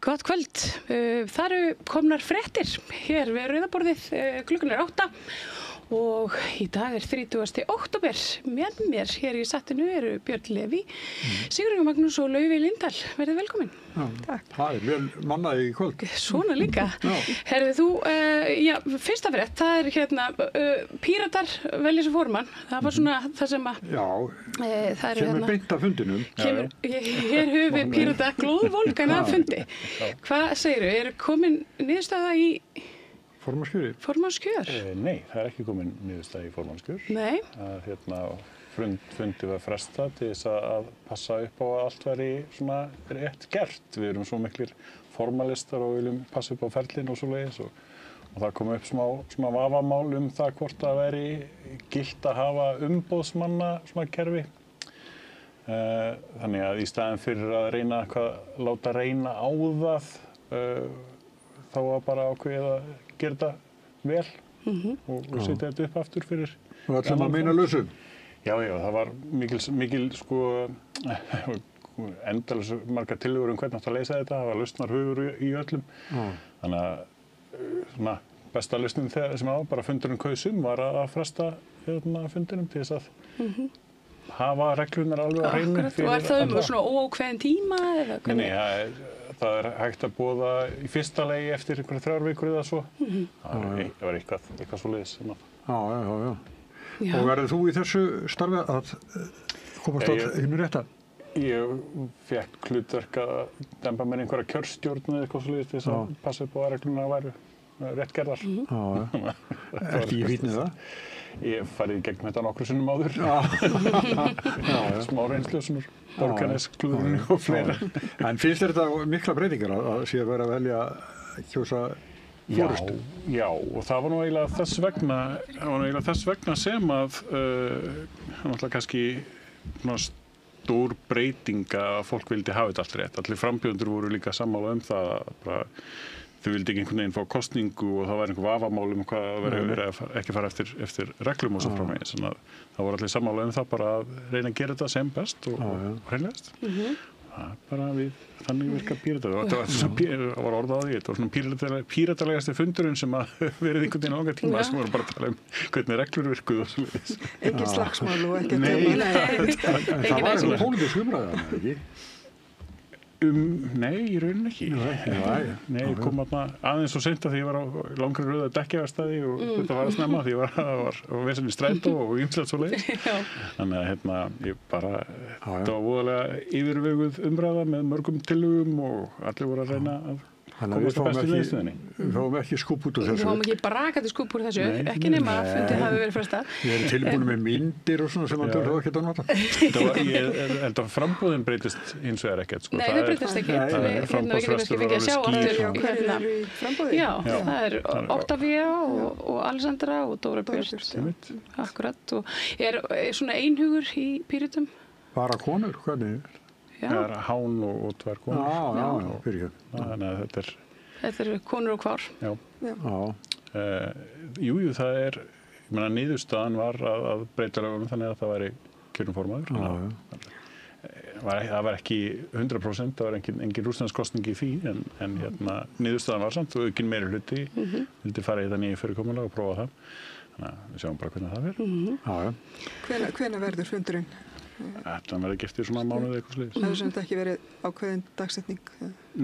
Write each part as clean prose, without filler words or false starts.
Gott kvöld. Það eru komnar fréttir hér við Rauðaborðið, klukkan 8 og í dag 30. október. Með mér hér í settinu eru Björn Leví, Sigurður Magnús og Laufey Lindahl. Verðið velkomin. Takk. Það vel mannaði í kvöld. Svona líka. Herðu þú, fyrsta frétt, það hérna, Píratar velja sem formann. Það var svona það sem að... Já, sem beint af fundinum. Hér höfum við Pírata glóðvolgan af fundi. Hvað segirðu, komin niðurstaða í... Formannskjör? Nei, það ekki komin niðurstaða í formannskjör. Nei. Fundi var frestað til þess að passa upp á að allt væri svona rétt gert. Við erum svo miklir formalistar og viljum passa upp á ferlinn og svoleiðis og það kom upp smá vafamál það hvort það væri gilt að hafa umboðsmanna svona kerfi. Þannig að í staðinn fyrir að láta reyna á það, þá var bara ákveðið að gera þetta vel og setja þetta upp aftur fyrir. Og allt sem að meina lausum? Já, það var mikil endalaus margar tillögur hvernig átt að leysa þetta, það var lausnarhugur í öllum. Þannig að besta lausnin sem bara fundurinn kaus var að fresta fundinum til þess að hafa reglunar alveg á hreinu. Og það svona óákveðin tíma? Nei, það hægt að boða í fyrsta lagi eftir einhverja 3 vikur eða svo. Það var eitthvað svoleiðis. Já. Og verður þú í þessu starfi að komast á hinu rétta? Ég fékk hlutverk að dempa mér einhverja kjörstjórn eða eitthvað svoleiðis til þess að passa upp á að reglunar væru rétt gerðar. Ertu í fínni það? Ég farið í gegn þetta nokkru sinnum áður. Smá reynslu, svona borgarnesklúðurinn og fleira. En finnst þér þetta mikla breytingar að sé að vera að velja kjósa forystu? Já, og það var nú eiginlega þess vegna sem að náttúrulega kannski stór breyting að fólk vildi hafa þetta allt rétt. Allir frambjóðendur voru líka sammála það að þau vildi ekki einhvern veginn fá kosningu og það var einhver vafamál hvað að vera ekki fara eftir reglum og svo framvegis. Þannig að það voru allir sammála það bara að reyna að gera þetta sem best og hreinlegast. Það bara þannig virka Píratar. Það var orðað á því. Þetta var svona píratalegasti fundurinn sem að verið einhvern veginn á langa tíma sem voru bara að tala hvernig reglur virkuðu og svoleiðis. Ekki slagsmál og ekki það var eitthvað pólitísk umræða, ekki? Nei, í rauninni ekki. Nei, ég kom aðeins svo seint að því ég var á langri rauða dekkjaverkstæði og þetta var að snemma því það var vesinn í strætó og ýmislegt svoleiðis. Þannig að þetta var voðalega yfirveguð umræða með mörgum tillögum og allir voru að reyna að komast að bestu niðurstöðunni. Við fáum ekki skúbb út úr þessu. Við fáum ekki brakandi skúbb úr þessu, ekki nema að fundið hafi verið frestað. Við erum tilbúin með myndir og svona sem að þurfa ekki að nota. En frambúðin breytist hins vegar ekkert. Nei, það breytist ekkert. Við getum kannski fengið að sjá aftur frambúðin. Já, það er Oktavía og Alexandra og Dóra Björst. Akkurat. Og svona einhugur í Píratum? Bara konur, hvernig? Það er hán og 2 konur. Já, fyrir ekki. Þannig að þetta er konur og kvár. Jú, það ég meina niðurstaðan var að breyta lögunum þannig að það væri kjörinn formaður. Það var ekki 100%, það var engin rússlandskostning í því, en niðurstaðan var samt og aukinn meiri hluti. Vildi fara í þetta nýju fyrirkomulag og prófa það. Þannig að við sjáum bara hvernig það verður. Hvenær verður fundurinn? Þetta verður ekki eftir svona mánuði eitthvað sliðis. Það sem þetta ekki verið ákveðin dagsetning?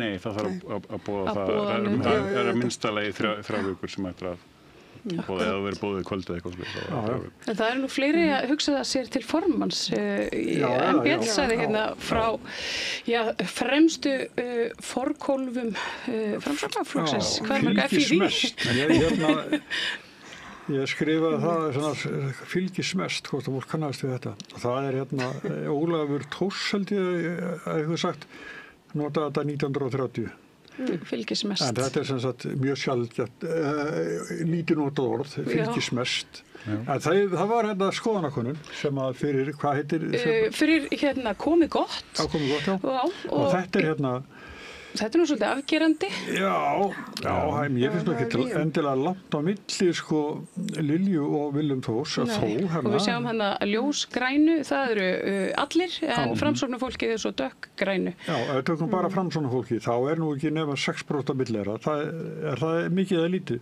Nei, það þarf að boða það. Það er að minnstallegi 3 vikur sem ættir að boða eða verið boðið kvöldið eitthvað sliðis. En það nú fleiri að hugsa það sér til formanns. En Björn sagði hérna frá fremstu forkólfum Framsóknarflokksins. Hvað er FÍ? Ég skrifaði það fylgismest, hvort fólk kannast við þetta. Það er Ólafur Thors, held ég að ég hef sagt, notaði þetta 1930. Fylgismest. En þetta er sem sagt mjög sjaldgætt, lítið notað orð, fylgismest. En það var skoðanakönnun sem að fyrir, hvað heitir? Fyrir komið gott. Komið gott, já. Og þetta er Þetta nú svolítið afgerandi. Já, ég finnst ekki til endilega langt á milli, sko, Lilju og Willum Þórs, að þó Og við sjáum hérna ljósgrænu, það eru allir, en framsóknarfólkið er svo dökkgrænu. Já, ef við tökum bara framsóknarfólki, þá er nú ekki nema 6% á milli þeirra. Er það mikið eða lítið?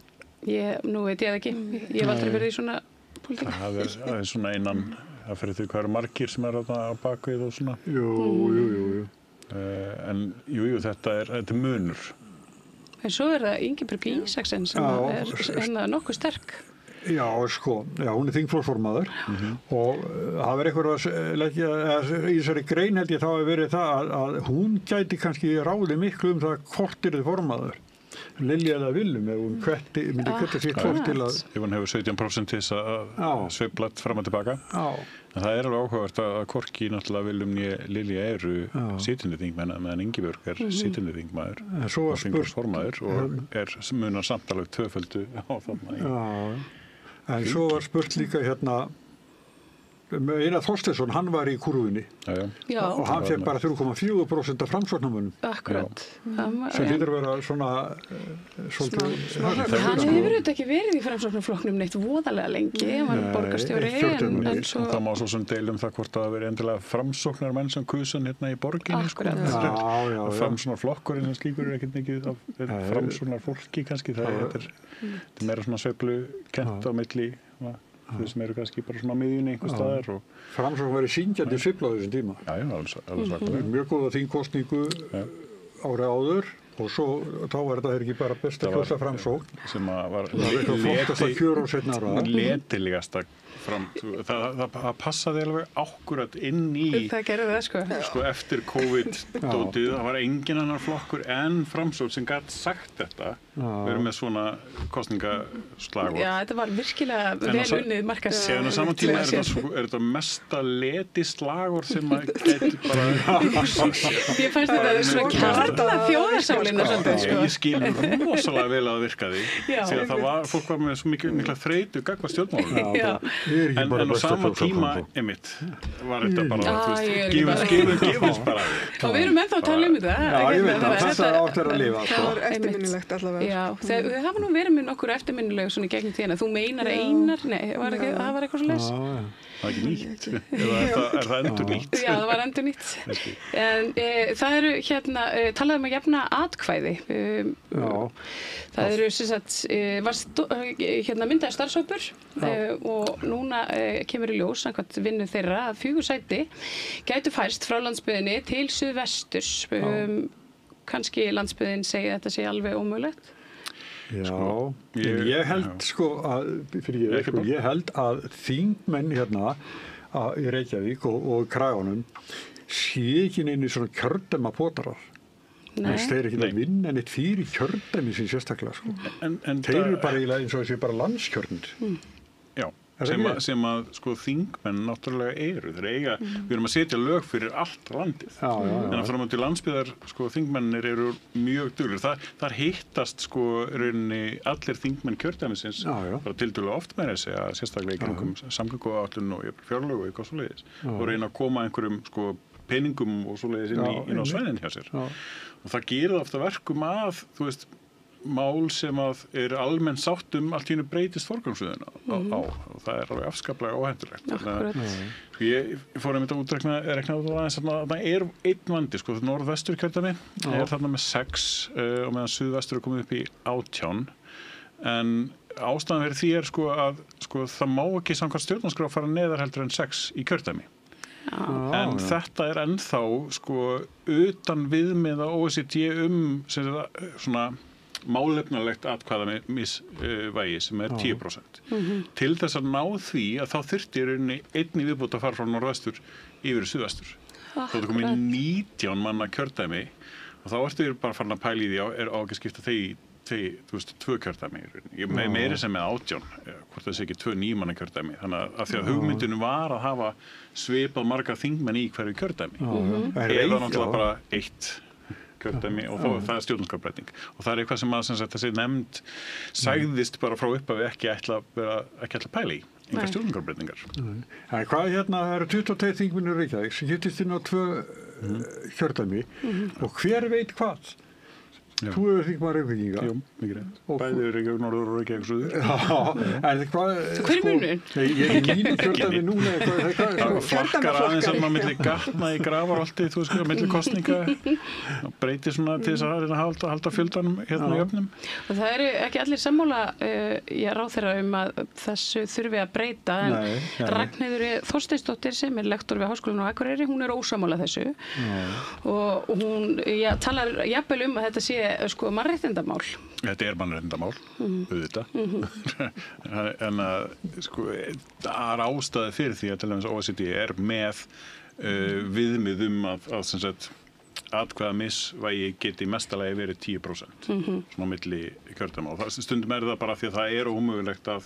Nú veit ég það ekki. Ég hef aldrei verið í svona pólitík. Það er svona innan, það fyrir því hvað eru margir sem er á bakvið og svona. Jú. En þetta er munur. En svo er það Ingibjörg Ísaksen sem er nokkuð sterk. Já, sko, hún er þingflokksformaður og það verið eitthvað að leggja, í þessari grein held ég þá að verið það að hún gæti kannski ráðið miklu það hvort er þið formaður. Lilja eða Willum, ef hún myndi hvetta sitt fólk til að... Ef hún hefur 17% til þess að sveiflat fram og tilbaka. En það er alveg áhugavert að hvorki náttúrulega Willum né Lilja eru sitjandi þingmenn, meðan Ingibjörg er sitjandi þingmaður og þingflokksformaður og er munar samt alveg tvöföldu á þarna. En svo var spurt líka hérna, Einar Þorsteinsson, hann var í kúrfunni og hann fekk bara 3,4% af framsóknarmönnum. Akkurat. Sem hlýtur að vera svona svolítið... Hann hefur auðvitað ekki verið í framsóknarflokknum neitt voðalega lengi, hann var borgarstjóri en svo... Það má svo sem deilum það hvort það verið endilega framsóknarmenn sem kusun hérna í borginni. Akkurat. Framsóknarflokkurinn sem slíkur er ekkert mikið af framsóknarfólki kannski, það er meira svona sveiflukent á milli þau sem eru kannski bara svona á miðjunni einhvers staðar og... Framsókn verið syngjandi sveifla á þessum tíma. Já, alveg svakalega. Mjög góða þingkosningu ári áður og svo þá var þetta ekki bara besta kjósa Framsókn. Sem var flottasta kjör á seinna ára. Letilegasta það passaði alveg ákkurat inn í... Það gerði það, sko. Sko eftir COVID-dótið, það var engin annar flokkur en Framsókn sem gat sagt þetta. Við erum með svona kosningaslagur. Já, þetta var virkilega vel unnið markas. En á saman tíma er þetta mesta letislagur sem að geti bara... Ég fannst þetta svona kjarta þjóðarsálina svolítið, sko. Ég skil rosalega vel að það virkaði. Því að fólk var með svo mikla þreytu gagnvart stjórnmálum. En á sama tíma, einmitt, var þetta bara, gefins bara. Og við erum ennþá að tala um þetta. Já, ég veit að þetta áttur að lifa. Það var eftirminnilegt allavega. Já, það hafa nú verið með nokkur eftirminnileg svona gegnum tíðina. Þú meinar Einar? Nei, það var eitthvað svo les. Það var ekki nýtt. Er það endur nýtt? Já, það var endur nýtt. En það eru talað um að jafna atkvæði. Það eru myndaði starfshópur og núna kemur í ljós samkvæmt vinnu þeirra að 4 sæti gætu færst frá landsbyggðinni til suðvesturs. Kannski landsbyggðin segja þetta sé alveg ómögulegt. Já, ég held ég held að þingmenn hérna í Reykjavík og Kraganum sé ekki neini svona kjördæma potarar. Þeir eru ekki að vinna neitt fyrir kjördæmi sem sérstaklega, sko. Þeir eru bara eins og þessi bara landskjörnir. Já. Sem að sko þingmenn náttúrulega eru. Þeir eiga, við erum að setja lög fyrir allt landið. En aftur á móti landsbyggðar sko þingmennir eru mjög duglegir. Þar hittast sko rauninni allir þingmenn kjördæmisins bara tiltölulega oft með þessi að sérstaklega í kringum samgönguáætlun og fjárlög og eitthvað svoleiðis. Og reyna að koma einhverjum sko peningum og svoleiðis inn á svæðin hjá sér. Og það gerir ofta verkum að, þú veist, mál sem að er almenn sátt allt í einu breytist forgangsröðina á og það er alveg afskaplega óhentulegt. Ég fór einmitt að rekna út aðeins að það er einn vandi, sko, norðvesturkjördæmi er þarna með 6 og meðan suðvestur er komið upp í 18 en ástæðan fyrir því er sko að það má ekki samkvæmt stjórnarskrá fara neðar heldur en 6 í kjördæmi. En þetta er ennþá sko utan viðmiða OECD svona málefnalegt atkvæðamisvægi sem er 10%. Til þess að ná því að þá þyrfti í rauninni einni viðbót að fara frá norðvestur yfir í suðvestur. Þá er komið 19 manna kjördæmi og þá ertu bara farin að pæla í því er á ekki að skipta tvö kjördæmi. Ég meiri sem með 18, hvort það sé ekki 2 9 manna kjördæmi. Þannig að því að hugmyndinu var að hafa svipað marga þingmenn í hverju kjördæmi. Eða náttúrulega bara 1 kjördæmi og það er stjórnarskrárbreyting og það er eitthvað sem að þessi nefnd sagðist bara frá upphafi ekki ætla að pæla í engar stjórnarskrárbreytingar. En hvað það eru 22 þingmennir í Reykjavík sem hittist inn á 2 kjördæmi og hver veit hvað? Þú hefur þingmaður Reykvíkinga. Jú, mikið rétt. Bæði Reykjavík norður og Reykjavík suður. Já, en hvað... Hver er munurinn? Ég línu kjördæmi núna, Það flakkar aðeins að maður milli gatna í Grafarholti, þú veist, milli kostninga. Það breytir svona til þess að halda fjöldanum hérna í öfnum. Og það eru ekki allir sammála ráðherra að þessu þurfi að breyta, en Ragnheiður Þorsteinsdóttir sem er lektor við Háskólann á Akureyri, hún er ósammála þessu. Og hún talar jafnvel að þetta sé mannréttindamál. Þetta er mannréttindamál, auðvitað. En það er ástæði fyrir því að til dæmis OECD er með viðmið að sem sagt, atkvæða missvægi geti mestalagi verið 10%, svona milli kjördæma. Og stundum er það bara því að það er ómögulegt að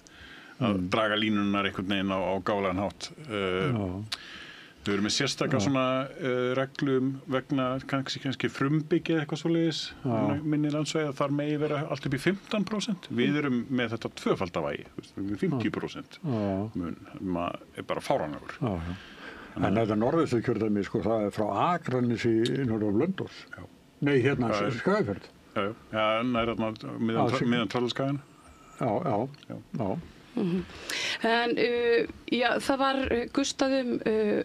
draga línunar einhvern veginn á gálegan hátt. Við erum með sérstaklega svona reglum vegna kannski frumbyggið eitthvað svoleiðis, minni landsvæði, þar megi vera allt upp í 15%. Við erum með þetta tvöfaldavægi, 50%. Maður er bara fáránlegur. En þetta norðausturkjördæmi, það er frá Akranesi norður á Blönduós. Nei, hérna Skagafjörð. Já, nær miðan Tröllaskagan. Já. En það var Gustaf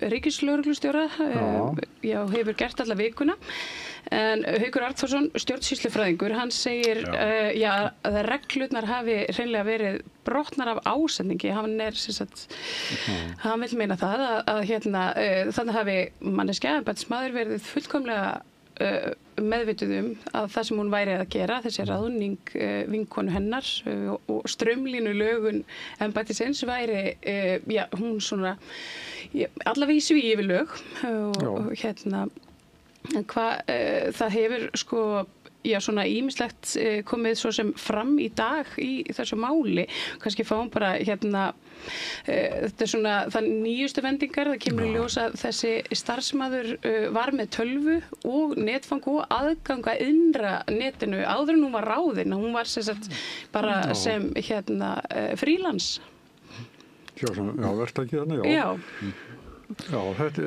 ríkislögreglustjóra hefur gert alla vikuna, en Haukur Arnþórsson stjórnsýslufræðingur, hann segir að reglurnar hafi hreinlega verið brotnar af ásetningi. Hann hann vill meina það að þannig hafi manneskja, embættismaður, verið fullkomlega meðvituð að það sem hún væri að gera, þessi ráðning vinkonu hennar og strömlínulögun embættisins væri, hún svona allavega í svífi lög og það hefur svona ýmislegt komið svo sem fram í dag í þessu máli. Kannski fáum bara þetta er svona það nýjustu vendingar, það kemur í ljós að þessi starfsmaður var með tölvu og netfang og aðganga innra netinu áður en hún var ráðin. Hún var bara sem frílans. Já, verktaki þannig, já. Já, þetta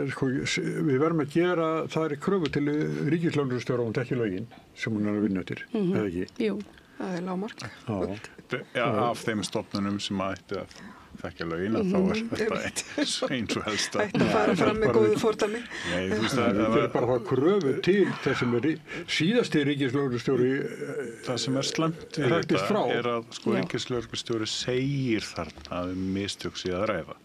við verðum að gera, það er kröfu til ríkislögreglustjóra og hún tekki lögin sem hún er að vinna eftir, eða ekki? Jú. Það er lágmark. Af þeim stofnunum sem ætti að þekkja lögin, þá er þetta eins og helst ætti að fara fram með góðu fordæmi. Það er bara það kröfu til þess sem er síðasti ríkislögreglustjóri. Það sem er slæmt í þetta er að ríkislögreglustjóri segir þarna að mistök sé að ræða.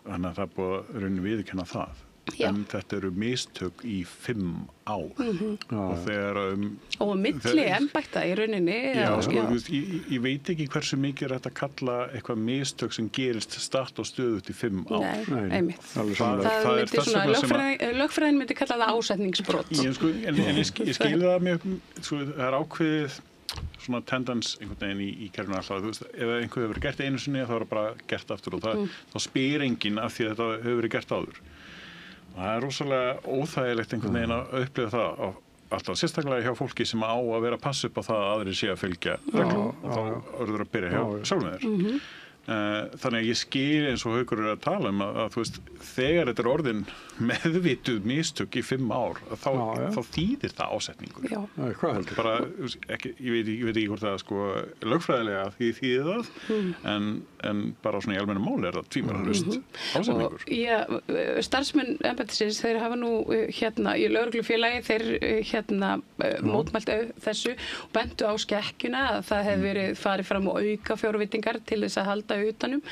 Þannig að það er búið að rauninni viðurkenna það. En þetta eru mistök í 5 ár. Og þegar... og milli embætta í rauninni. Ég veit ekki hversu mikið er þetta að kalla eitthvað mistök sem gerist statt og stöðut í 5 ár. Nei, einmitt. Það myndi svona, lögfræðin myndi kalla það ásetningsbrot. En ég skil það mjög, það er ákveðið svona tendens einhvern veginn í kerfinu alltaf, þú veist, ef einhver hefur verið gert einu sinni þá er það bara gert aftur og þá spyr enginn af því að þetta hefur verið gert áður. Og það er rosalega óþægilegt einhvern veginn að upplifa það alltaf sérstaklega hjá fólki sem á að vera að passa upp á það að aðrir sé að fylgja reglum og þá verður að byrja hjá sjálfum þér. Þannig að ég skil eins og Haukur er að tala að þú veist, þegar þetta er orðin meðvituð mistök í 5 ár, þá þýðir það ásetningur. Hvað heldur? Bara, ég veit ekki hvort það lögfræðilega þýðir það, en bara svona í almennu máli er það tvímælalaust ásetningur. Já, starfsmenn embættisins, þeir hafa nú í lögreglufélagi, þeir mótmælt þessu og bentu á skekkjuna að það hefði verið farið fram og auka fjárveitingar til þess að halda utanum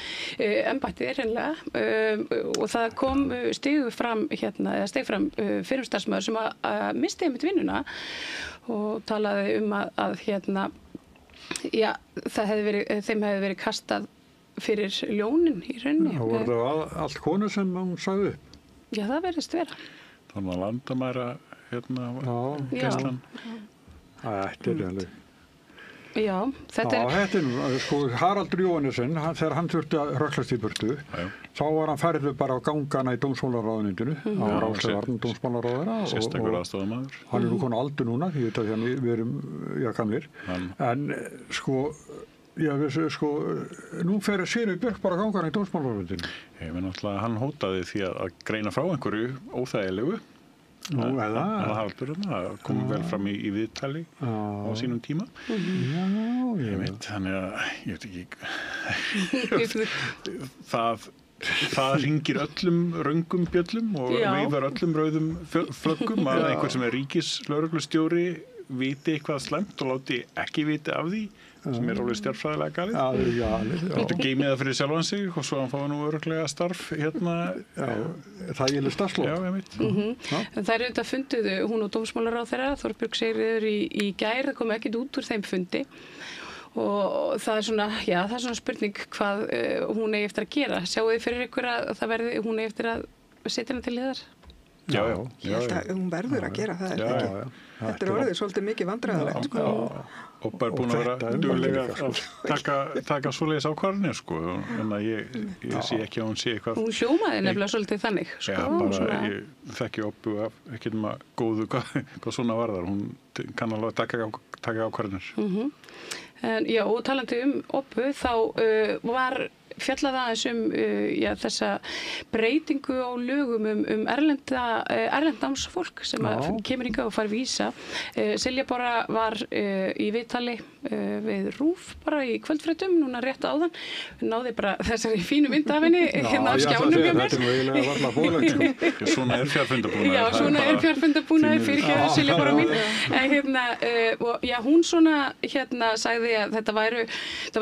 embættið hreinlega og það kom steg fram fyrir starfsmaður sem að misti einmitt vinnuna og talaði að þeim hefði verið kastað fyrir ljónin í rauninni. Og var það allt konur sem hún sagði upp? Já, það verðist vera. Þannig að landamæra gæslan. Þetta er alveg. Já, þetta er Haraldur Jóhannesson, þegar hann þurfti að röklast í burtu, þá var hann færður bara á gangana í dómsmálaráðuneytinu, á Ráðslevarn dómsmálaráðara. Sérstakur aðstofamaður. Hann er nú konar aldur núna, því að við erum gamlir. En nú fer Sigríður Björk bara á gangana í dómsmálaráðuneytinu. Náttúrulega hann hótaði því að greina frá einhverju óþægilegu Nú, eða? Haraldur, það kom vel fram í viðtali á sínum tíma. Já, Ég veit, þannig að, ég veit ekki, það hringir öllum röngum bjöllum og veifar öllum rauðum flöggum að einhver sem ríkislögreglustjóri viti eitthvað slæmt og láti ekki viti af því, sem alveg stjarnfræðilega galið. Viltu geymið það fyrir sjálfan sig og svo hann fáið nú örugglega starf hérna. Það gilur starfslóð. Já, ég veit. Það er auðvitað fundið, hún og dómsmálaráðherra, Þorbjörg Sigríður í gær, það kom ekkert út úr þeim fundi. Og það er svona spurning hvað hún eigi eftir að gera. Sjáu þið fyrir ykkur að hún eigi eftir að setja hana til hliðar? Já. Ég held að hún verður að gera það ekki. Þetta er orðið svolítið mikið vandræðalegt, sko. Og bara búin að vera duglega að taka svoleiðis ákvarðanir, sko. En að ég sé ekki að hún sé eitthvað. Hún hljómaði nefnilega svolítið þannig, sko. Já, bara ég þekki Oppu af ekki nema góðu hvað svona varðar. Hún kann alveg taka ákvarðanir. Já, og talandi Oppu, þá var fjallað aðeins þessa breytingu á lögum erlend námsfólk sem kemur hingað og fær vísa. Silja bara var í viðtali við RÚV bara í kvöldfréttum, núna rétt áðan. Náði bara þessari fínu mynd af henni hérna á skjánum hjá mér. Þetta er nú eiginlega varla bólögt, sko. Svona er fjárfundabúnaður. Já, svona er fjárfundabúnaður fyrir ekki Silja bara mín. En hún svona sagði að þetta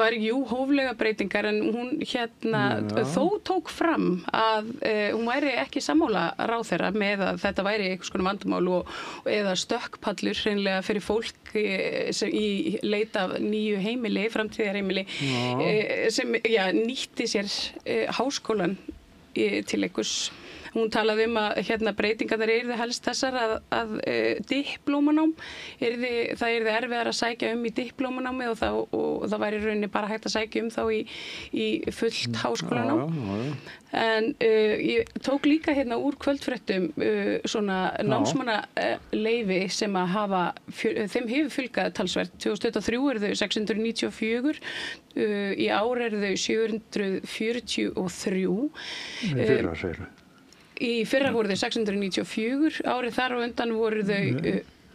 væru hóflega breytingar, en hún þó tók fram að hún væri ekki sammála ráðherra með að þetta væri einhvers konar vandamál eða stökkpallur hreinlega fyrir fólk í leit af nýju heimili, framtíðarheimili sem nýtti sér háskólan til einhvers. Hún talaði að breytingarnar yrði helst þessar að diplómanám það yrði erfiðar að sækja í diplómanámi og það væri í rauninni bara hægt að sækja þá í fullt háskólanám. En ég tók líka úr kvöldfréttum svona námsmannaleyfi sem að þeim hefur fjölgað talsvert. 2023 eru þau 694, í ár eru þau 743. Í fyrra, segirðu? Í fyrra voru þau 694, árið þar og undan voru þau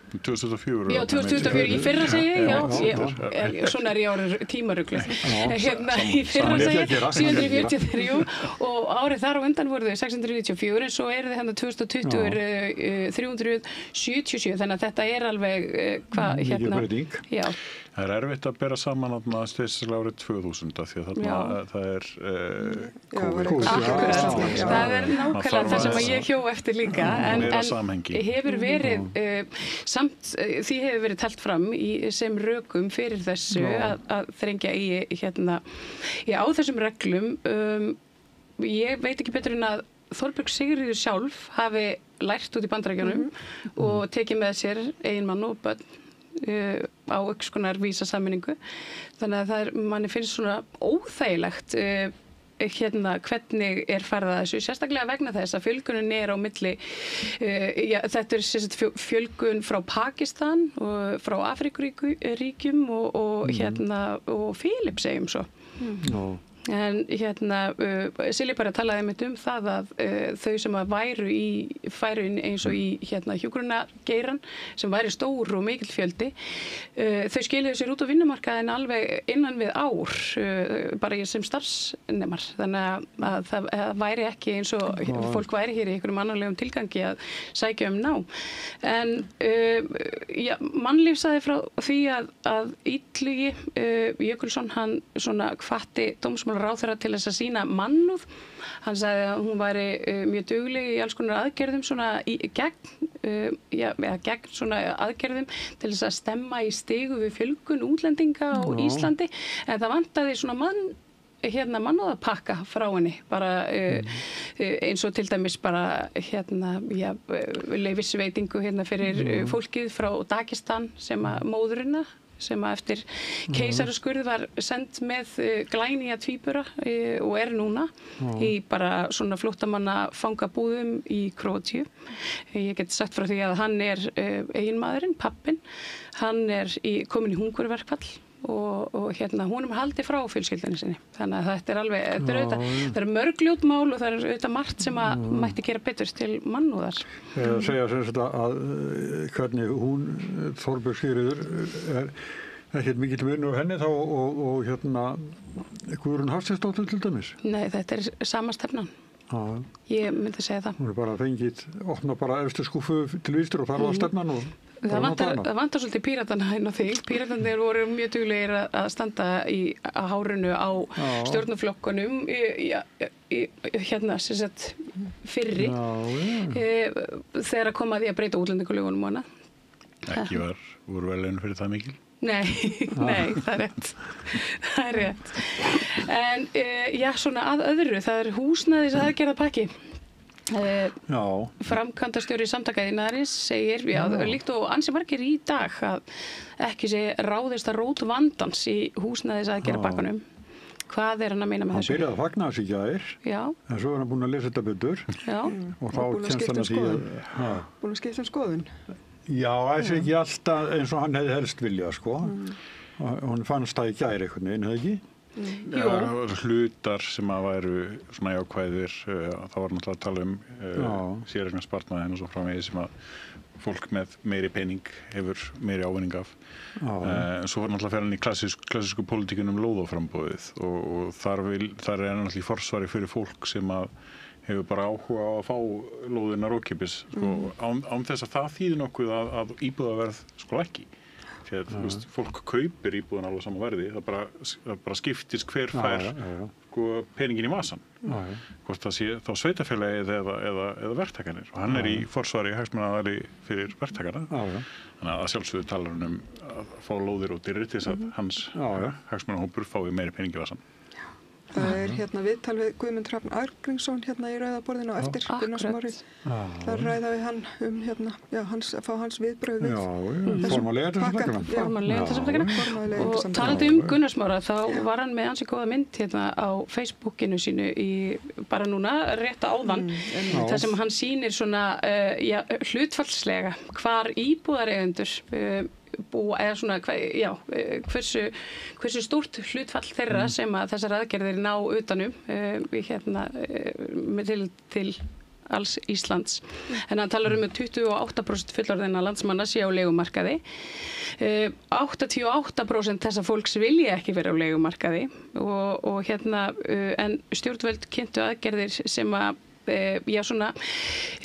2004. Já, 2004, í fyrra segi ég, svona er ég árið tímarugluð. Í fyrra segi ég 743 og árið þar og undan voru þau 694, en svo eru þau 2020 377, þannig að þetta er alveg mikil breyting. Já. Það er erfitt að bera saman sérstaklega árið 2000 því að það er COVID. Það er nákvæmlega það sem ég hjó eftir líka, en hefur verið samt því hefur verið teflt fram sem rökum fyrir þessu að þrengja á þessum reglum. Ég veit ekki betur en að Þorbjörg Sigríður sjálf hafi lært út í Bandaríkjunum og tekið með sér eiginmann og börn á einhvers konar vísasameiningu. Þannig að manni finnst svona óþægilegt hvernig er farið að þessu, sérstaklega vegna þess að fjölgunin er á milli þetta er fjölgun frá Pakistan og frá Afríkuríkjum og Filippseyjum svo. En Silja bara talaði einmitt það að þau sem væru eins og í hjúkrunargeiran sem væri stór og mikill fjöldi, þau skiluðu sér út á vinnumarkaðinn alveg innan við ár, bara sem starfsnemar. Þannig að það væri ekki eins og fólk væri hér í einhverjum annarlegum tilgangi að sækja nám. En Mannlíf sagði frá því að Illugi Jökulsson, hann svona hvatti dómsmálaráðherra til þess að sýna mannúð. Hann sagði að hún væri mjög dugleg í alls konar aðgerðum gegn svona aðgerðum til þess að stemma í stigu við fjölgun útlendinga á Íslandi, en það vantaði svona mannúðarpakka frá henni, bara eins og til dæmis bara leyfisveitingu fyrir fólkið frá Dagestan móðurina sem eftir keisaraskurð var send með glænýja tvíbura og er núna í bara svona flóttamannafangabúðum í Króatíu. Ég get sagt frá því að hann er eiginmaðurinn, pappinn, hann er komin í hungurverkfall og honum haldi frá fjölskyldunni sinni. Þannig að þetta er mörg ljót mál og það er auðvitað margt sem að mætti gera betur til mannúðar. Segja sem sagt að hvernig hún, Þorbjörg Sigríður, ekkert mikill vinur á henni þá og Guðrún Hafsteinsdóttir til dæmis? Nei, þetta er sama stefnan. Ég myndi segja það. Hún er bara fengið, opna bara efstu skúfu til vinstri og þar var stefnan og það vantar svolítið píratana inn á þig. Píratarnir voru mjög duglegir að standa í hárinu á stjórnarflokkunum sem sagt fyrri þegar kom að því að breyta útlendingalögunum og annað. Ekki voru verðlaun fyrir það mikil? Nei, það er rétt. En svona að öðru, það er húsnæðisaðgerðapakki. Framkvæmdastjóri Samtaka iðnaðarins segir, líkt og ansi margir í dag, að ekki sé ráðist að rót vandans í húsnæðisaðgerðapakkanum. Hvað er hann að meina með þessu? Hann byrjaði að fagna þessu í gær, en svo er hann búinn að lesa þetta betur og þá kemst hann að því að... Búinn að skipta skoðun? Já, það er ekki alltaf eins og hann hefði helst viljað, sko. Hún fannst það í gær einhvern veginn, hefði ekki? Hlutar sem að væru svona jákvæðir, þá var náttúrulega að tala séreignarsparnaðinn og svo framvegis sem að fólk með meiri pening hefur meiri ávinning af. Svo var náttúrulega ferðan í klassísku pólitíkunum lóðaframbóðið og þar er náttúrulega í forsvari fyrir fólk sem að hefur bara áhuga á að fá lóðina ókeypis, án þess að það þýðir nokkuð að íbúðaverð lækki. Fólk kaupir íbúðan alveg sama verði, það bara skiptist hver fær peningin í vasan. Hvort það sé þá sveitarfélagið eða verktakarnir. Og hann er í forsvari hagsmunaaðili fyrir verktakana. Þannig að sjálfsögðu talar hann að fá lóðir og dýrir til þess að hans hagsmunahópur fái meiri pening í vasan. Það er viðtal við Guðmund Hrafn Arngrímsson í Rauðaborðinu á eftir Gunnar Smári. Það ræða við hann fá hans viðbrögð við formálega þessum pakkana. Og talandi Gunnar Smára, þá var hann með ansi góða mynd á Facebookinu sínu bara núna, rétt áðan, þar sem hann sýnir svona hlutfallslega hvar íbúðareigendur búa, eða svona, hversu stórt hlutfall þeirra sem að þessar aðgerðir ná utanum til alls Íslands. En hann talar um 28% fullorðinna landsmanna sé á leigumarkaði. 88% þessa fólks vilja ekki vera á leigumarkaði en stjórnvöld kynntu aðgerðir sem að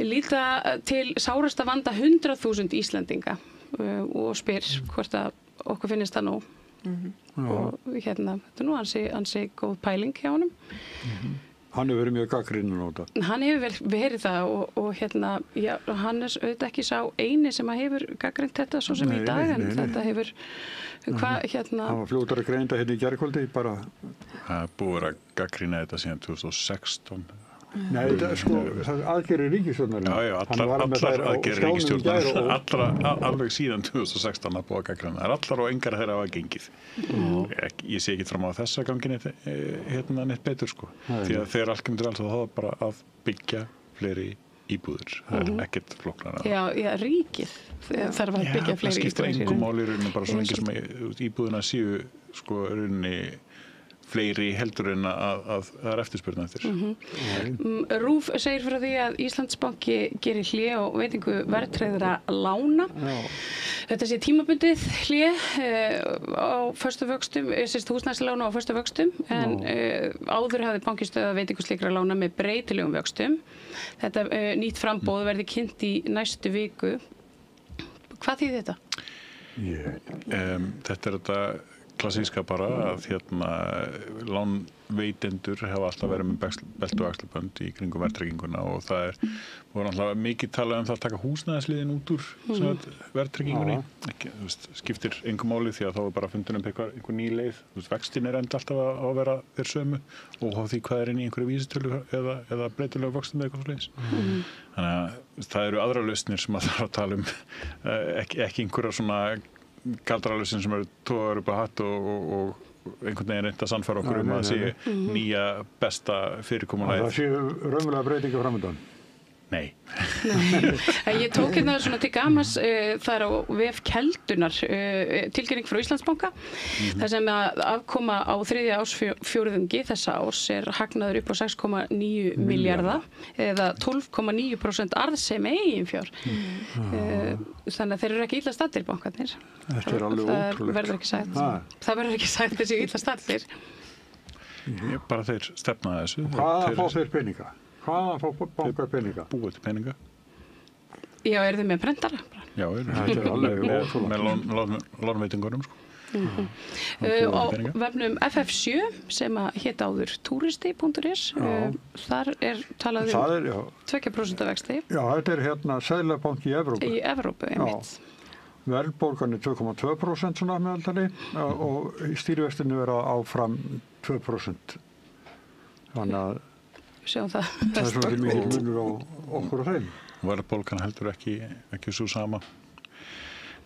líta til sárasta vanda 100.000 Íslendinga og spyr hvort að okkur finnist það nóg. Og þetta er nú ansi góð pæling hjá honum. Hann hefur verið mjög gagnrýninn á þetta. Hann hefur verið það og hann er auðvitað ekki sá eini sem hefur gagnrýnt þetta svo sem í dag, en þetta hefur hann var fljótar að greinda í gærkvöldi bara. Það búið að gagnrýna þetta síðan 2016. Nei, það aðgerðir ríkisstjórnarinnar. Já, allar aðgerðir ríkisstjórnarinnar, alveg síðan 2016 að búið að gagnrýna. Það er allar og engar þeirra hafa gengið. Ég sé ekki fram á þessa gangin neitt betur, sko. Því að þegar allt kemur til alls þá er bara að byggja fleiri íbúðir. Það er ekkert flóknara. Já, ríkið þarf að byggja fleiri íbúðir. Það skiptir engum máli í rauninni, bara svo lengi sem íbúðina séu, sko, rauninni fleiri heldur en að það er eftirspurn eftir. RÚV segir frá því að Íslandsbanki gerir hlé á veitingu verðtryggðra lána. Þetta sé tímabundið hlé á föstu vöxtum, húsnæðislána á föstu vöxtum, en áður hafði bankinn stöðvað veitingu slíkra lána með breytilegum vöxtum. Þetta nýtt framboð verði kynnt í næstu viku. Hvað þýðir þetta? Þetta er þetta klassíska bara að lánveitendur hafa alltaf verið með belti og axlabönd í kringum verðtrygginguna og það voru alltaf mikið talað um það að taka húsnæðisliðin út úr verðtryggingunni. Skiptir engum máli því að þá er bara fundin einhver ný leið. Vextin er enda alltaf að vera þeir sömu og á því hvað er inn í einhverju vísitölu eða breytilega vöxtum eða eitthvað svoleiðis. Þannig að það eru aðra lausnir sem að þarf að tala um, ekki einhverja svona galdralösin sem eru tóðar upp á hatt og einhvern veginn reynt að sannfæra okkur að sé nýja besta fyrirkomulagið. Það sé raunverulega breytingar framöndan? Nei. Ég tók hérna svona til gamans þar á VF Keldunar tilkynning frá Íslandsbanka þar sem að afkoma á þriðja ársfjórðungi þessa árs hagnaður upp á 6,9 milljarða eða 12,9% arðsemi eiginfjár. Þannig að þeir eru ekki illa staddir bankarnir. Þetta alveg ótrúlegt. Það verður ekki sagt. Það verður ekki sagt þessi illa staddir. Bara þeir stefna þessu. Hvaðan fá þeir peninga? Hvaðan fá bankar peninga? Búið til peninga. Já, eru þið með brendara? Já, þetta alveg ótrúlegt. Með lánveitingunum, sko. Á vefnum FF7 sem að hét áður turisti.is þar talað 2% vexti. Já, þetta hérna Seðlabanki í Evrópu. Í Evrópu, einmitt. Verðbólgan 2,2% svona meðaldali og stýrivextinu vera áfram 2%. Þannig að það er svolítið mikið munur á okkur og þeim. Verðbólgan heldur ekki svo sama.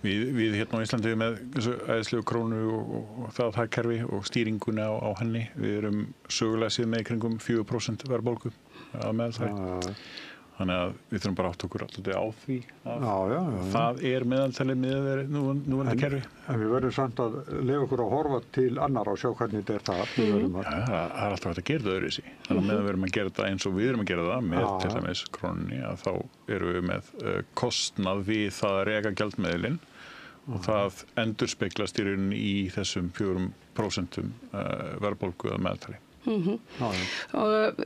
Við hérna á Íslandi með þessu æðislegu krónu og það hagkerfi og stýringuna á henni. Við erum sögulega síðan með í kringum 4% verðbólgu að meðaltali. Þannig að við þurfum bara átt okkur alltaf á því að það meðaltalið með núverandi kerfi. En við verðum samt að leyfa okkur að horfa til annar og sjá hvernig þetta það. Það er alltaf hægt að gera það öðruvísi. Þannig að meðan við erum að gera það eins og við erum að gera það með til dæmis krónunni að þá erum við með kostnað við það að reka gjaldmiðilinn og það endurspeglast í rauninni í þessum 4% verðbólgu að meðaltali. Og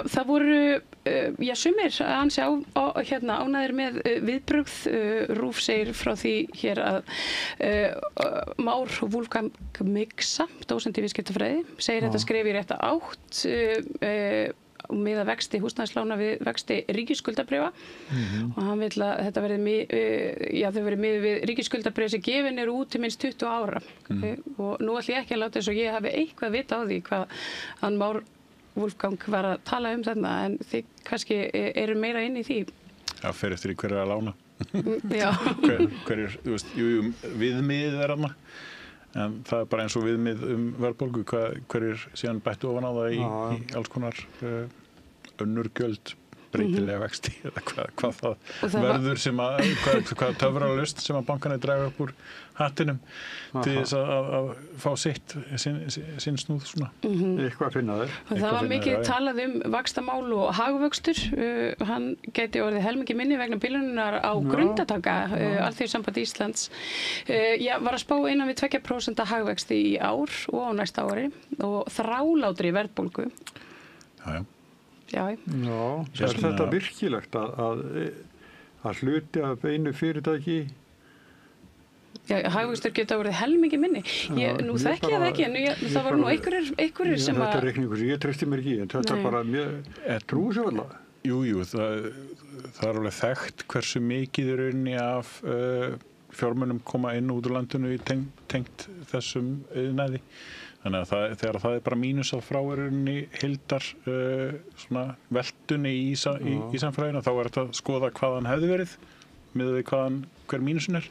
það voru sumir ansi ánægðir með viðbrögð. RÚV segir frá því hér að Már Wolfgang Mixa, dósent í viðskiptafræði, segir þetta skref í rétta átt miða vexti húsnæðislána við vexti ríkisskuldabréfa og hann vill að þetta verði miðað við ríkisskuldabréf sem gefin eru út til minnst 20 ára og nú ætlum ég ekki að láta þess að ég hafi eitthvað vita á því hvað hann Már Wolfgang var að tala þarna en þið kannski eru meira inn í því. Já, fer eftir í hverju að lána. Já. Hverjir, þú veist, viðmið þarna. En það bara eins og viðmið verðbólgu, hverjir síðan bættu ofan á það í alls konar önnur gjöld, breytilega vexti, eða hvað það verður sem að, hvað töfralaust sem að bankarnir draga upp úr hattinum til þess að fá sinn snúð svona. Eitthvað finna þeir. Það var mikið talað vaxtamál og hagvöxtur. Hann gæti orðið helmingi minni vegna bilunar á grundataka Alþýðusamband Íslands. Ég var að spá innan við 2% hagvexti í ár og á næsta ári og þrálátri verðbólgu. Já. Er þetta virkilegt að hluti af einu fyrirtæki? Já, hagvöxtur geta verið helmingi minni. Nú þekki ég það ekki, en það voru nú einhverjir sem að... Þetta er reikningur sem ég treysti mér ekki, en þetta er bara mjög trúsefallega. Jú, það er alveg þekkt hversu mikið er rauninni af fjármunum koma inn út úr landinu í tengt þessum iðnaði. Þannig að þegar það er bara mínus af frárunni hildar svona veltunni í samfélaginu, þá er þetta að skoða hvað hann hefði verið með við hver mínusin er.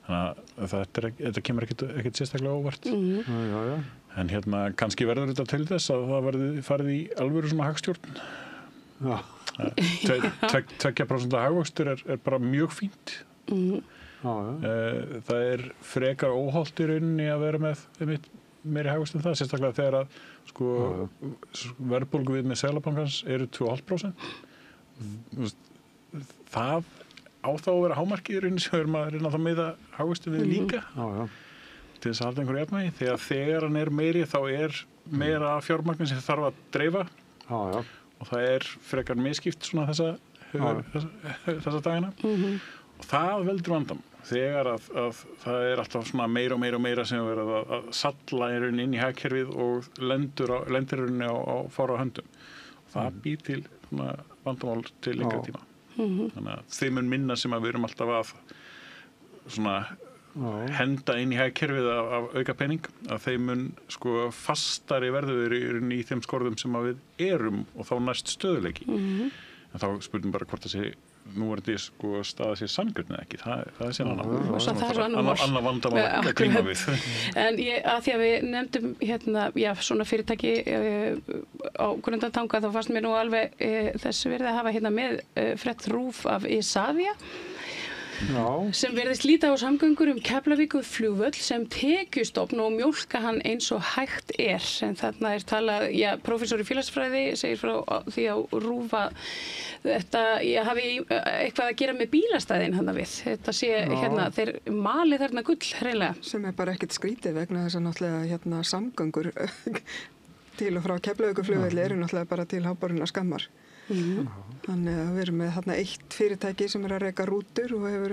Þannig að þetta kemur ekkert sérstaklega óvart. En hérna kannski verður þetta til þess að það verði farið í alvöru svona hagstjórn. 2% hagvöxtur er bara mjög fínt. Það er frekar óhollt í rauninni að vera með meiri hagvöxt en það, sérstaklega þegar að verðbólgu við með Seðlabankans eru 2,5%. Það á þá að vera hámarkið í rauninni sem við erum að reyna að meða hagvöxtu við líka til þess að halda einhverju jafnvægi. Þegar hann er meiri þá er meira fjármagn sem þarf að dreifa og það er frekar misskipt svona þessa dagina og það veldur vandamál. Þegar að það er alltaf svona meira og meira sem verið að salla inn í hagkerfið og lendir á fára höndum. Það býr til vandamál til lengri tíma. Þannig að þeim mun minna sem að við erum alltaf að svona henda inn í hagkerfið af auka pening, að þeim mun fastari verður í þeim skorðum sem að við erum og þá næst stöðuleiki. En þá spurning bara hvort þessi nú þetta sko staða sér sanngjarn eða ekki, það sé annar vandamál að glíma við. En að því að við nefndum hérna, svona fyrirtæki á Grundartanga, þá fannst mér nú alveg þess verið að hafa hérna með frétt RÚV af Isavia sem verðist líta á samgöngur Keflavíkurflugvöll sem tekjustofn og mjólka hann eins og hægt en þarna talað, prófessor í félagsfræði segir frá því á RÚV að þetta hafi eitthvað að gera með bílastæðin hann við. Þetta sé hérna, þeir mali þarna gull hreinlega. Sem bara ekkert skrítið vegna þess að náttúrulega samgöngur til og frá Keflavíkurflugvelli eru náttúrulega bara til háborunnar skammar. Þannig að við erum með þarna eitt fyrirtæki sem að reka rútur og hefur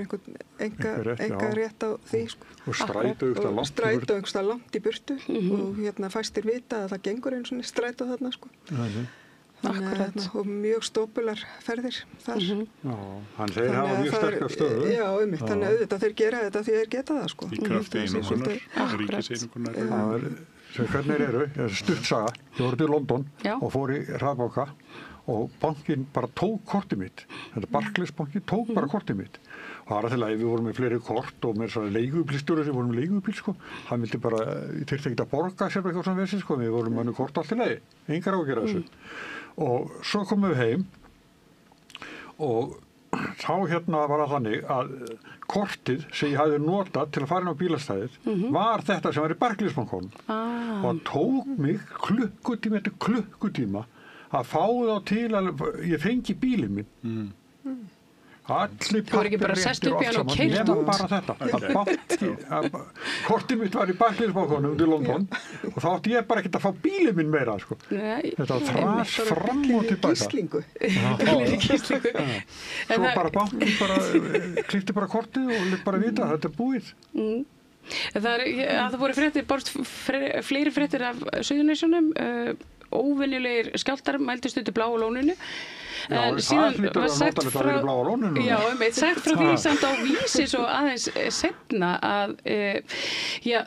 enga rétt á því sko. Og strætó langt í burtu og fæstir vita að það gengur eins og strætó þarna sko. Þannig og mjög stópular ferðir þar. Hann segir hafa mjög sterkar stöðu. Já, þannig að auðvitað þeir gera þetta því þeir geta það sko. Í krafti einokunar, ríkiseinukunar. Sem hvernig eru, stuttsaga, ég voru til London og fór í hraðbanka og bankinn bara tók kortið mitt. Þetta Barclays banki tók bara kortið mitt. Og það til að við vorum með fleiri kort og með svona leigubílstjóri sem vorum með leigubíl sko. Hann vildi bara, ég þyrfti ekki að borga sér eitthvað svona vesið sko. Við vorum með kort allt í lagi, engar á að gera þessu. Og svo komum við heim og þá var það þannig að kortið sem ég hafði notað til að fara inn á bílastæðið var þetta sem var í Barclays bankonum. Og það tók mig klukkutíma eftir klukkutíma að fá þá til að ég fengi bílinn minn. Allir pappir nema bara þetta. Kortið mitt var í Barclays-bankonum til London og þá átti ég bara ekkert að fá bílinn minn meira. Sko. Þetta var þras fram og tilbaka. Gíslingu. Svo bara bankinn klippti bara kortið og lét bara vita að þetta er búið. Það voru fleiri fréttir af Suðurnesjunum, óvenjulegir skjálftar mældust undir Bláa lóninu. En síðan var sagt frá því samt á Vísi svo aðeins seinna að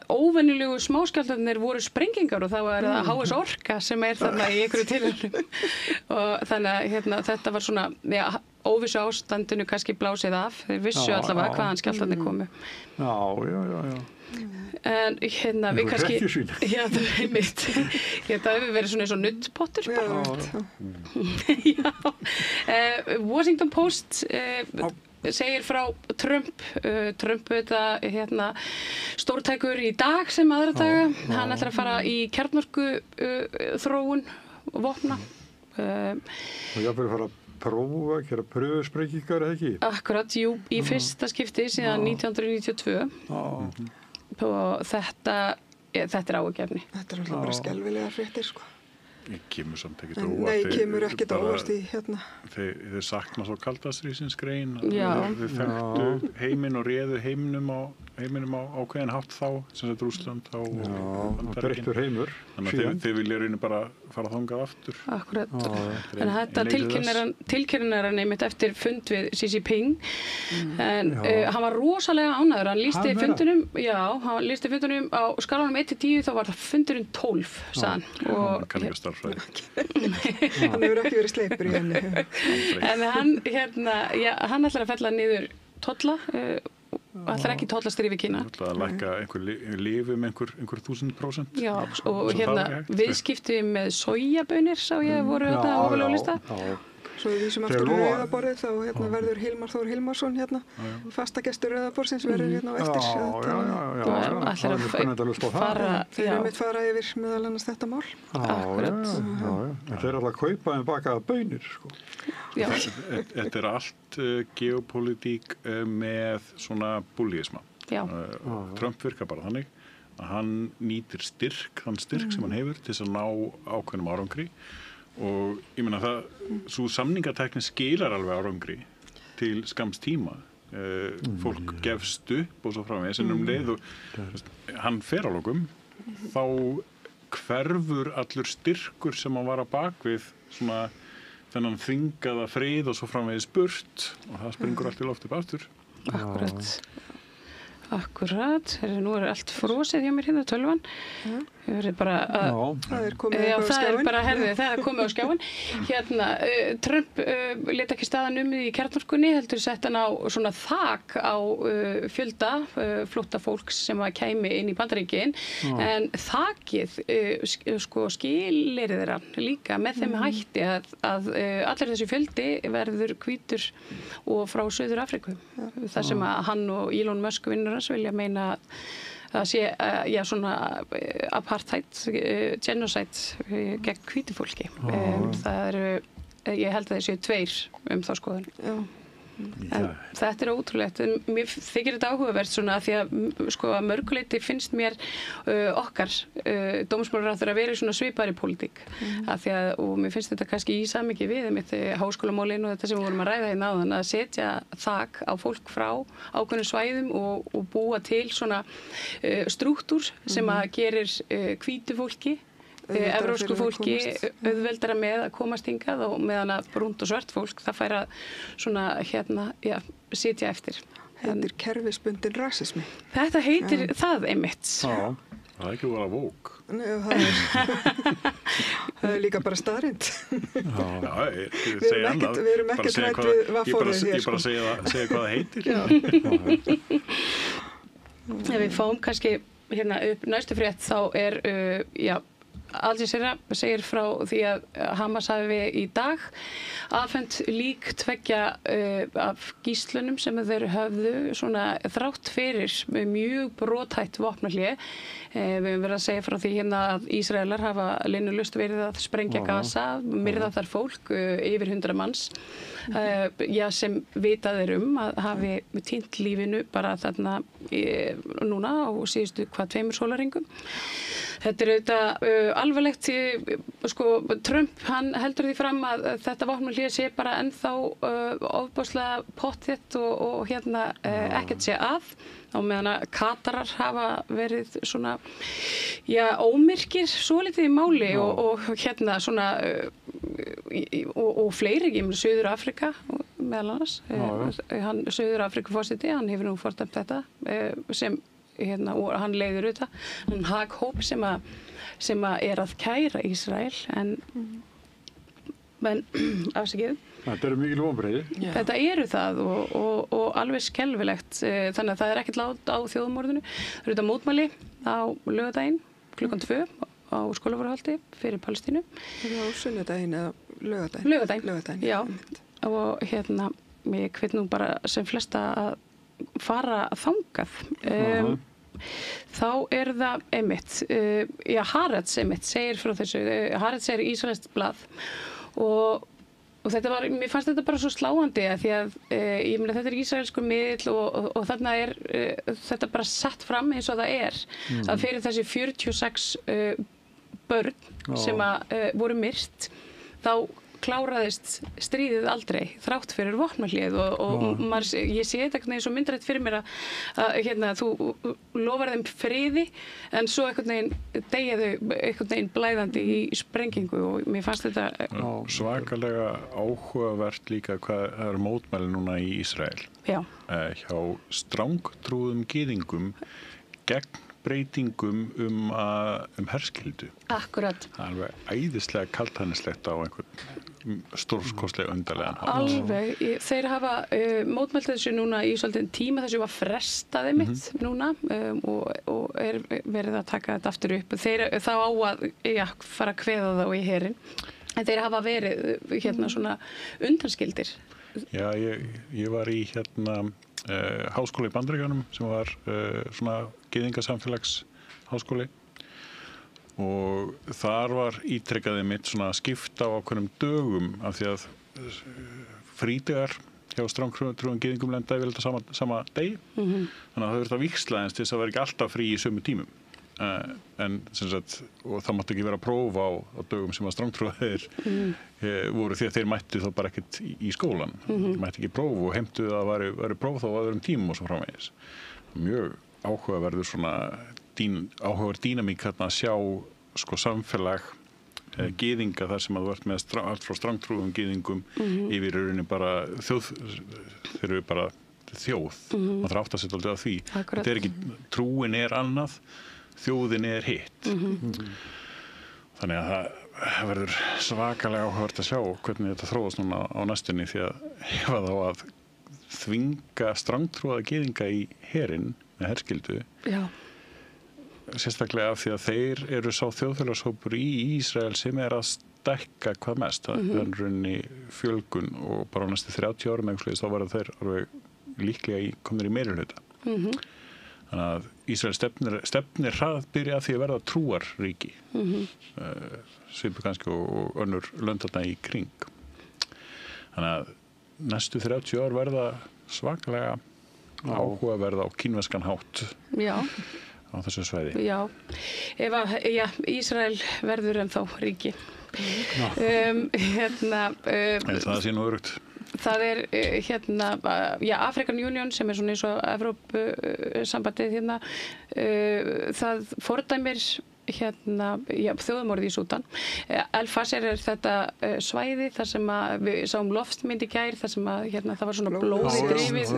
óvenjulegu smáskjálftarnir voru sprengingar og þá var það HS Orka sem þarna í einhverju tilhörnum og þannig að þetta var svona óvissu ástandinu kannski blásið af, þeir vissu allavega hvaðan skjálftarnir komu. Já. En við kannski það er mitt þetta hefur verið svona eins og nuddpottur Washington Post segir frá Trump þetta stórtækur í dag sem aðra daga hann ætlar að fara í kjarnorku þróun og vopna og ég vil fara prófa, gera pröfusprengingar eða ekki? Akkurat, í fyrsta skipti síðan 1992 og þetta er áhugjefni. Þetta er alltaf bara skelfilega fréttir sko. Kemur samt ekkert óvart. Nei, kemur ekkert óvart í Þeir sakna svo kaldastríðsins grein. Þeir þekktu heiminn og réðu heiminum á ákveðin hátt þá, sem þetta Rússland þá. Já, breyttur heimur. Þannig að þeir vilja reyna bara fara þangað aftur. Akkurat. En þetta tilkynnir hann einmitt eftir fund við Xi Jinping. En hann var rosalega ánægður. Hann lýsti fundunum á skalanum 1-10 þá var það fundurinn 12, sagðan. Hann kann ekki starffræði. Hann hefur ekki verið sleipur í henni. En hann ætlar að fella niður tolla ætlar ekki tollastrífi Kína. Það ætlar að lækka einhver lyf einhver 1000%. Já, og viðskipti með sojabönir sá ég voru þetta ofalega á lista. Svo við sem aftur í Rauðaborðið þá verður Hilmar Þór Hilmarsson fastagestur Rauðaborðsins verður á eftir. Þeir eru mitt fara yfir meðal annars þetta mál. Þeir eru alltaf að kaupa en bakaða bönir sko. Þetta er allt geopolítík með svona búlíisma. Trump virkar bara þannig að hann nýtir þann styrk sem hann hefur til að ná ákveðnum árangri og ég meina svo samningatæknin skilar alveg árangri til skamms tíma. Fólk gefst upp og svo framvegis en leið og hann fer á lokum þá hverfur allur styrkur sem hann var á bakvið svona þennan þvingaða frið og svo framvegis burt og það springur allt í loft upp aftur. Akkurat. Akkurat, nú allt frosið hjá mér hérna tölvan. Það er bara það er komið á skjáin. Það er bara, það er komið á skjáin. Hérna, Trump lét ekki staðan í kjarnorkunni, heldur sett hann á svona þak á fjölda flóttafólks sem að kæmi inn í Bandaríkin. En þakið skilir þeirra líka með þeim hætti að allir þessi fjöldi verður hvítur og frá Suður Afríku. Það sem að hann og Elon Musk vinnur vilja meina að sé svona apartheid, genocide gegn hvítu fólki. Það eru, ég held að þeir séu tveir þá skoðun. En þetta er ótrúlegt. Mér þykir þetta áhugavert svona að því að mörguleyti finnst mér okkar dómsmálaráðherra að vera í svona svipaðri pólitík. Og mér finnst þetta kannski í samhengi við einmitt háskólamálin og þetta sem við vorum að ræða hérna áðan, að setja þak á fólk frá ákveðnum svæðum og búa til svona strúktúr sem að gerir hvítu fólki, evrópsku fólki auðveldara með að komast hingað og meðan að brúnt og svart fólk það fær að svona sitja eftir. Heitir kerfisbundin rasismi. Þetta heitir það einmitt. Já, það er ekki að vók. Nei, það er líka bara staðrind. Við erum ekkert hrædd við vaffórið hér. Ég bara segja hvað það heitir. Ef við fáum kannski hérna upp næstu frétt þá Al Jazeera segir frá því að Hamas hafi í dag afhent lík tveggja af gíslunum sem þeir höfðu svona þrátt fyrir með mjög brothætt vopnahlé. Við höfum verið að segja frá því hérna að Ísraelar hafa linnulaust verið að sprengja Gaza, myrða þar fólk, yfir 100 manns. Sem vitað að hafi týnt lífinu bara þarna núna á síðustu 2 sólarhringum. Þetta er auðvitað alvarlegt, Trump hann heldur því fram að þetta vopnahlé sé bara ennþá ofboðslega pottþétt og ekkert sé að. Á meðan að Katarar hafa verið svona, ómyrkir svolítið í máli og fleiri, ég meina Suður Afríka meðal annars. Suður Afríkuforseti, hann hefur nú fordæmt þetta sem og hann leiðir hann haghóp sem að kæra Ísrael en afsakið. Þetta eru mikil vonbrigði. Þetta eru það og alveg skelfilegt, þannig að það er ekkert lát á þjóðmorðinu. Það eru þetta mótmæli á laugardaginn klukkan 2 á Skólavörðuholti fyrir Palestínu. Er það á sunnudaginn eða laugardaginn? Laugardaginn, já. Og ég hvet nú bara sem flesta að fara þangað. Þá er það einmitt, Haaretz einmitt segir frá þessu, Haaretz er ísraelskt blað og þetta mér fannst þetta bara svo sláandi því að ég meina þetta er ísraelskur miðill og þarna er þetta bara sett fram eins og það er að fyrir þessi 46 börn sem voru myrt þá kláraðist stríðið aldrei þrátt fyrir vopnahléð og ég sé þetta eins og myndrætt fyrir mér að þú lofar þeim friði en svo einhvern veginn deyja þau einhvern veginn blæðandi í sprengingu og mér fannst þetta svakalega áhugavert líka hvað er mótmæli núna í Ísrael hjá strangtrúðum gyðingum gegn breytingum herskildu. Akkurat. Það er alveg æðislega kaldhæðnislegt á einhvern stórkostlega undarlegan hátt. Alveg. Þeir hafa mótmælt þessu núna í svolítið tíma, þessu var frestaði mitt núna og er verið að taka þetta aftur upp. Þeir þá á að fara að kveða þá í herinn. En þeir hafa verið svona undanskildir. Já, ég var í háskóla í Bandaríkjunum sem var svona gyðingasamfélags háskóli og þar var ítrekkaði mitt svona skipta á ákveðnum dögum af því að frídagar hjá strangtrúðum gyðingum lendaði vel þetta sama degi þannig að það verður þetta víxlaðins til þess að vera ekki alltaf frí í sömu tímum en og það mátti ekki vera að prófa á dögum sem að strangtrúðir voru því að þeir mættu þá bara ekkert í skólan mætti ekki prófa og heimtuðu að væri prófa þá á öðrum tímum og svo framvegis mjög áhugaverður svona áhugaverð dýnamík að sjá samfélag gyðinga þar sem að þú ert með allt frá strangtrúðum gyðingum yfir rauninni bara þeir eru bara þjóð. Maður þarf átt að setja alltaf á því. Akkurat. Þetta ekki, trúin annað, þjóðin hitt. Þannig að það verður svakalega áhugavert að sjá hvernig þetta þróast núna á næstunni, því að ef þá að þvinga strangtrúaða gyðinga í herinn með herskyldu, sérstaklega af því að þeir eru sá þjóðfélagshópur í Ísrael sem að stækka hvað mest. Það rauninni fjölgun og bara á næstu 30 árum þá verða þeir líklega komnir í meirihluta. Þannig að Ísrael stefnir hraðbyrja að því að verða trúarríki, svipur kannski og önnur lönd þarna í kring. Þannig að næstu 30 ár verða svakalega áhugaverða á kínverskan hátt á þessu svæði. Já, Ísrael verður ennþá ríki. Það sé nú örugt. Það African Union sem svona eins og Evrópusambandið það fordæmir þjóðmorð í Súdan. El-Fasher þetta svæði þar sem við sáum loftmynd í gær, þar sem það var svona blóði drifið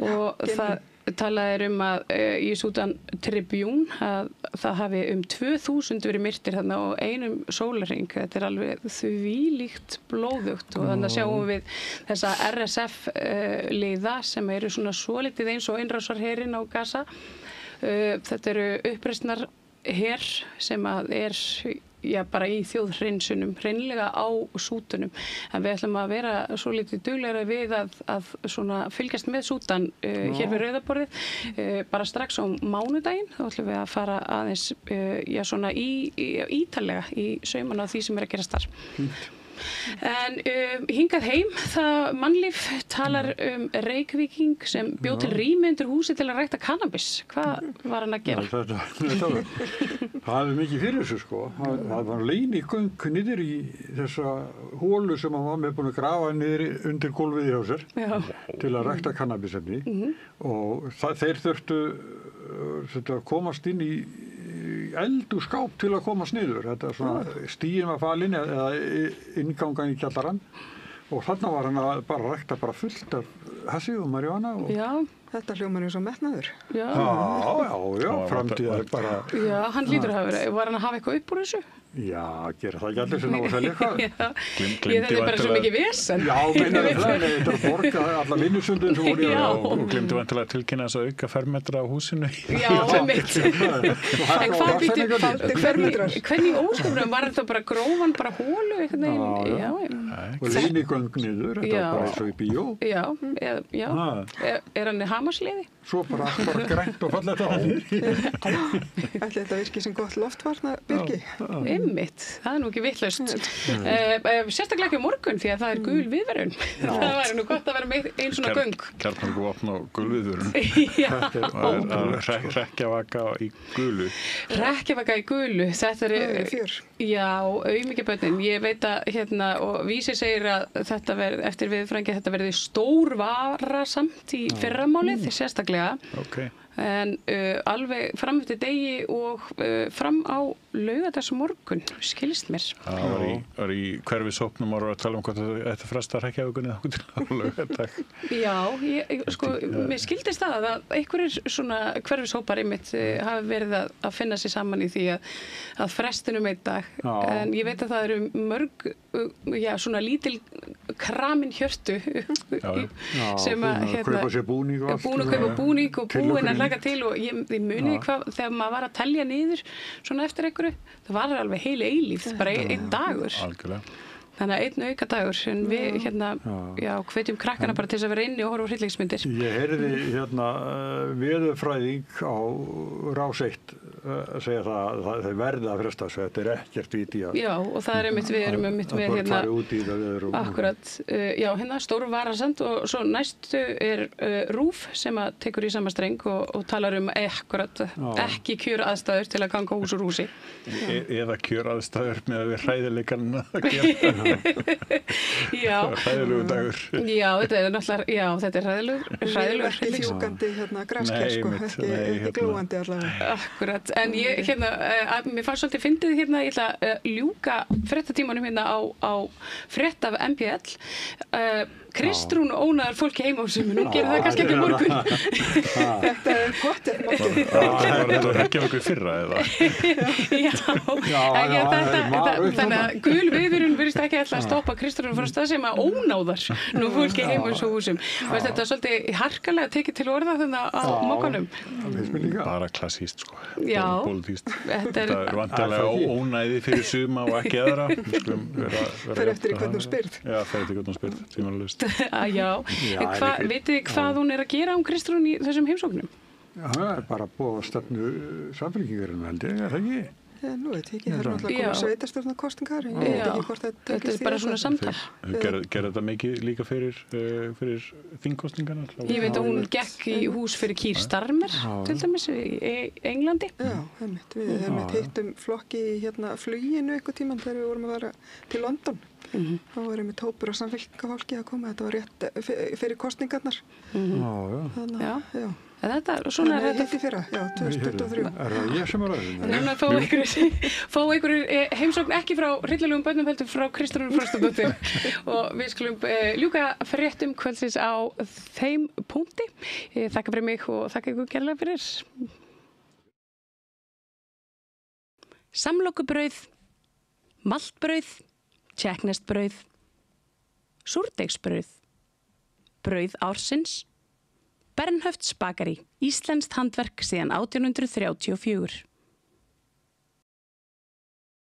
og það talað að í Súdan Tribune að það hafi 2000 verið myrtir þarna og einum sólarhring. Þetta alveg þvílíkt blóðugt og þannig sjáum við þessa RSF liða sem eru svona svolítið eins og innrásarherinn á Gaza. Þetta eru uppreisnar her sem bara í þjóðhreinsunum, hreinlega á Súdanum. En við ætlum að vera svolítið duglegri við að svona fylgjast með Súdan hér við Rauðaborðið. Bara strax á mánudaginn þá ætlum við að fara aðeins svona ítarlega í saumana á því sem að gerast þar. En hingað heim, það mannlíf talar Reykvíking sem bjó til rými undir húsi til að rækta kannabis. Hvað var hann að gera? Það mikið fyrir þessu sko. Það var leynigöng niður í þessa hólu sem hann var með búin að grafa niður undir gólfið hjá sér til að rækta kannabisefni og þeir þurftu að komast inn í eldúskáp til að komast niður. Þetta svona stíginn var falinn eða inngangan í kjallarann og þarna var hann að bara rækta fullt af hassi og maríjúana. Þetta hljómar eins og metnaður. Já, framtíðar bara. Já, hann hlýtur að hafa verið. Var hann að hafa eitthvað upp úr þessu? Já, gera það ekki allir sem ná að selja eitthvað. Þetta bara svo mikið vesen. Já, meina þetta að borga alla vinnusundin sem voru og glemdi vantilega að tilkynna þess að auka fermetra á húsinu. Já, einmitt. En hvað hvernig óskapnum var þetta bara grófan, bara hólu einhvern veginn? Já. Og leynigöng niður, þetta var bara eins og í bíó. Já. Hann Hamarsliði? Svo bara grænt og fallegt á. Ætli þetta virki sem gott loftvarna byrgi? Einmitt, það nú ekki vitlaust. Sérstaklega ekki á morgun því að það gul viðvörun. Það væri nú gott að vera með ein svona göng. Kjarnorkuvopn á gul viðvörun. Hrekkjavaka í gulu. Hrekkjavaka í gulu. Þetta fjör. Já, auðmikið börnin. Ég veit að og Vísir segir að þetta verði eftir viðfræðingi þetta verði stór varasamt í fyrramálið sérstaklega. En alveg fram eftir degi og fram á laugardagsmorgun, skilst mér. Það var í hverfishópnum og að tala hvort þetta frestar Reykjavíkunni á laugardag. Já, mér skildist það að einhverjir svona hverfishópar einmitt hafi verið að finna sér saman í því að frestinum einn dag. En ég veit að það eru mörg, svona lítil kramin hjörtu sem að kaupa sér búning og allt. Búin að kaupa búning og búin að hlaka til og ég muni þegar maður var að telja niður svona eftir einhverju, það var alveg heil eilífð, bara einn dagur. Algjörlega. Þannig að einn auka dagur, en við hvetjum krakkana bara til þess að vera inni og horfa á hryllingsmyndir. Ég heyrði veðurfræðing á Rás 1 segja það þeir verða að fresta þessu, þetta ekkert víti að. Já, og það einmitt, við erum einmitt með akkurat, stór varasand og svo næstu RÚV sem að tekur í sama streng og talar akkurat ekki kjöraðstæður til að ganga hús úr húsi. Eða kjöraðstæður með að við hræðileikan að gera. Hræðilegur dagur. Já, þetta er hræðilegur. Ekki fjúkandi grasker, ekki glóandi allavega. Akkurat, en mér fannst svolítið fyndið ég ætla að ljúka fréttatímanum á frétt af MPL. Kristrún ónaðar fólki heimahúsum, nú gerir það kannski ekki á morgun. Þetta er gott eftir morgun. Það var þetta að rekja okkur fyrra eða? Þannig að gul viðurinn virðist ekki alltaf að stoppa Kristrún frá stað sem að ónáðar nú fólki heimahúsum. Þetta er svolítið harkalega tekið til orða þannig á mókanum. Bara klassíst sko. Já. Þetta er vantarlega ónæði fyrir suma og ekki aðra. Fer eftir í hvernig þú spyrð. Já, fer eftir í hvernig þú spyrð, tímanlaust. Já, en vitið þið hvað hún er að gera Kristrún í þessum heimsóknum? Það er bara búið að stefnu samfélkingarinn veldi, er það ekki? Nú veit ég ekki, það er náttúrulega komið sveitarstjórnarkostingar, ég veit ekki hvort þetta er bara svona samtal. Gerði þetta mikið líka fyrir þingkostingarna? Ég veit að hún gekk í hús fyrir Keir Starmer, til dæmis, í Englandi. Já, við hittum flokki í fluginu eitthvað tíman þegar við vorum að vera til London. Þá var einmitt hópur á samfélkingafólki að koma, þetta var rétt fyrir kostingarnar. Þannig, já. Þetta, svona er þetta fyrra, já, 2023. Er það ég sem er að það? Núna fá einhverju heimsókn ekki frá hryllilegum börnum heldur frá Kristrúnu Frostadóttur og við skulum ljúka fréttum kvöldsins á þeim punkti. Þakka fyrir mig og þakka ykkur kærlega fyrir. Samlokubrauð, maltbrauð, tékkneskt-brauð, súrdeigsbrauð, brauð ársins, Bernhöfts bakari, íslenskt handverk síðan 1834.